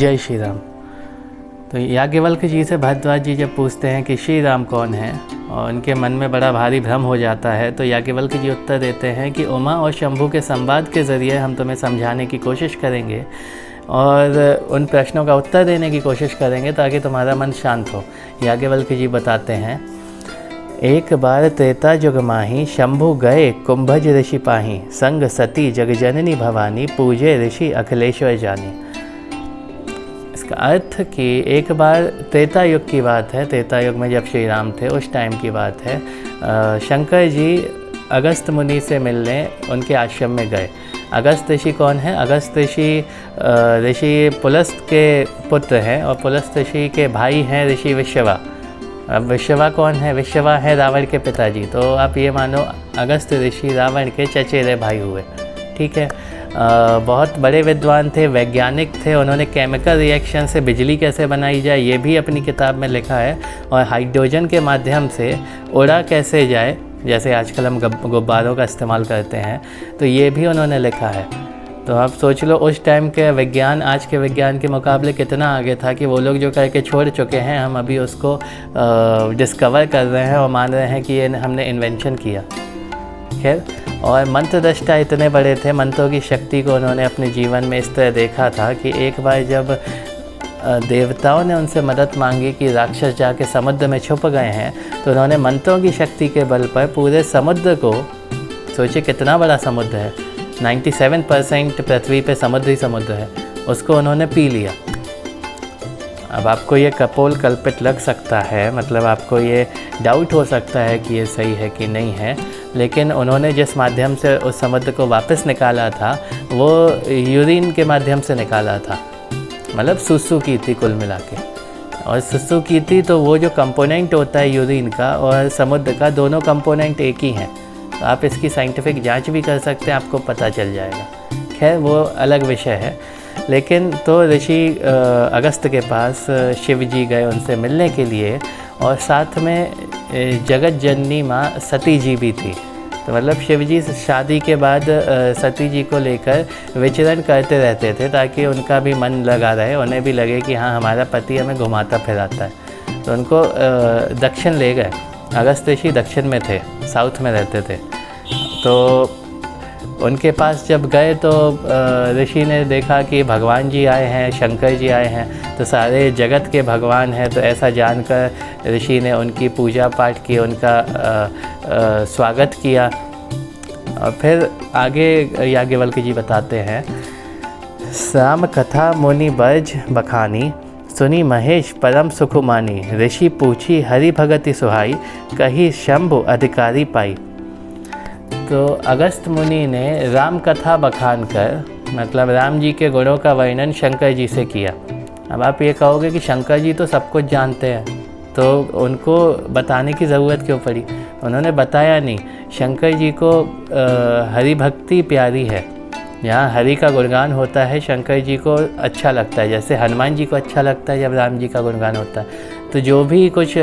जय श्री राम। तो याज्ञवल्क्य जी से भारद्वाज जी जब पूछते हैं कि श्री राम कौन है और उनके मन में बड़ा भारी भ्रम हो जाता है, तो याज्ञवल्क्य जी उत्तर देते हैं कि उमा और शंभु के संवाद के ज़रिए हम तुम्हें समझाने की कोशिश करेंगे और उन प्रश्नों का उत्तर देने की कोशिश करेंगे ताकि तुम्हारा मन शांत हो। याज्ञवल्क्य जी बताते हैं, एक बार त्रेता जुग माही, शंभु गए कुंभज ऋषि पाही, संग सती जगजननी भवानी, पूजे ऋषि अखिलेश्वर जानी। इसका अर्थ कि एक बार त्रेता युग की बात है, त्रेता युग में जब श्री राम थे उस टाइम की बात है। शंकर जी अगस्त मुनि से मिलने उनके आश्रम में गए। अगस्त ऋषि कौन है? अगस्त ऋषि पुलस्त के पुत्र हैं और पुलस्त ऋषि के भाई हैं ऋषि विश्रवा। अब विश्रवा कौन है? विश्रवा है रावण के पिताजी। तो आप ये मानो अगस्त ऋषि रावण के चचेरे भाई हुए। ठीक है। बहुत बड़े विद्वान थे, वैज्ञानिक थे। उन्होंने केमिकल रिएक्शन से बिजली कैसे बनाई जाए ये भी अपनी किताब में लिखा है, और हाइड्रोजन के माध्यम से उड़ा कैसे जाए, जैसे आजकल हम गुब्बारों का इस्तेमाल करते हैं, तो ये भी उन्होंने लिखा है। तो आप सोच लो उस टाइम के विज्ञान आज के विज्ञान के मुकाबले कितना आगे था कि वो लोग जो करके छोड़ चुके हैं हम अभी उसको डिस्कवर कर रहे हैं और मान रहे हैं कि ये हमने इन्वेंशन किया। खैर, और मंत्रदृष्टा इतने बड़े थे, मंत्रों की शक्ति को उन्होंने अपने जीवन में इस तरह देखा था कि एक बार जब देवताओं ने उनसे मदद मांगी कि राक्षस जाके समुद्र में छुप गए हैं, तो उन्होंने मंत्रों की शक्ति के बल पर पूरे समुद्र को, सोचिए कितना बड़ा समुद्र है, 97% पृथ्वी पे समुद्र ही समुद्र है, उसको उन्होंने पी लिया। अब आपको ये कपोल कल्पित लग सकता है, मतलब आपको ये डाउट हो सकता है कि ये सही है कि नहीं है, लेकिन उन्होंने जिस माध्यम से उस समुद्र को वापस निकाला था वो यूरिन के माध्यम से निकाला था, मतलब सुसु की थी कुल मिला के। और सुसु की थी तो वो जो कंपोनेंट होता है यूरिन का और समुद्र का, दोनों कंपोनेंट एक ही हैं। तो आप इसकी साइंटिफिक जांच भी कर सकते हैं, आपको पता चल जाएगा। खैर, वो अलग विषय है। लेकिन तो ऋषि अगस्त के पास शिव जी गए उनसे मिलने के लिए, और साथ में जगत जननी माँ सती जी भी थी। तो मतलब शिव जी शादी के बाद सती जी को लेकर विचरण करते रहते थे ताकि उनका भी मन लगा रहे, उन्हें भी लगे कि हाँ हमारा पति हमें घुमाता फिराता है। तो उनको दक्षिण ले गए। अगस्त ऋषि दक्षिण में थे, साउथ में रहते थे। तो उनके पास जब गए तो ऋषि ने देखा कि भगवान जी आए हैं, शंकर जी आए हैं, तो सारे जगत के भगवान हैं। तो ऐसा जानकर ऋषि ने उनकी पूजा पाठ की, उनका स्वागत किया। और फिर आगे याज्ञवल्क्य जी बताते हैं, राम कथा मुनि बर्ज बखानी, सुनी महेश परम सुखुमानी, ऋषि पूछी हरि भगति सुहाई, कही शंभु अधिकारी पाई। तो अगस्त मुनि ने राम कथा बखान कर, मतलब राम जी के गुणों का वर्णन शंकर जी से किया। अब आप ये कहोगे कि शंकर जी तो सब कुछ जानते हैं, तो उनको बताने की ज़रूरत क्यों पड़ी? उन्होंने बताया नहीं। शंकर जी को हरि भक्ति प्यारी है। यहाँ हरि का गुणगान होता है, शंकर जी को अच्छा लगता है। जैसे हनुमान जी को अच्छा लगता है जब राम जी का गुणगान होता है। तो जो भी कुछ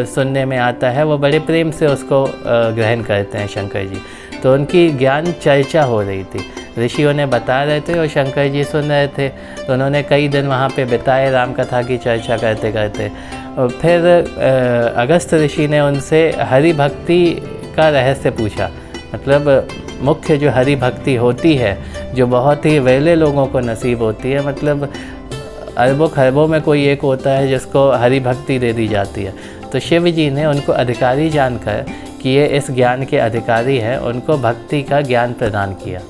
सुनने में आता है वो बड़े प्रेम से उसको ग्रहण करते हैं शंकर जी। तो उनकी ज्ञान चर्चा हो रही थी, ऋषि उन्हें बता रहे थे और शंकर जी सुन रहे थे। तो उन्होंने कई दिन वहाँ पे बिताए राम कथा की चर्चा करते करते। और फिर अगस्त ऋषि ने उनसे हरि भक्ति का रहस्य पूछा। मतलब मुख्य जो हरि भक्ति होती है, जो बहुत ही वेले लोगों को नसीब होती है, मतलब अरबों खरबों में कोई एक होता है जिसको हरि भक्ति दे दी जाती है। तो शिव जी ने उनको अधिकारी जानकर कि ये इस ज्ञान के अधिकारी हैं, उनको भक्ति का ज्ञान प्रदान किया।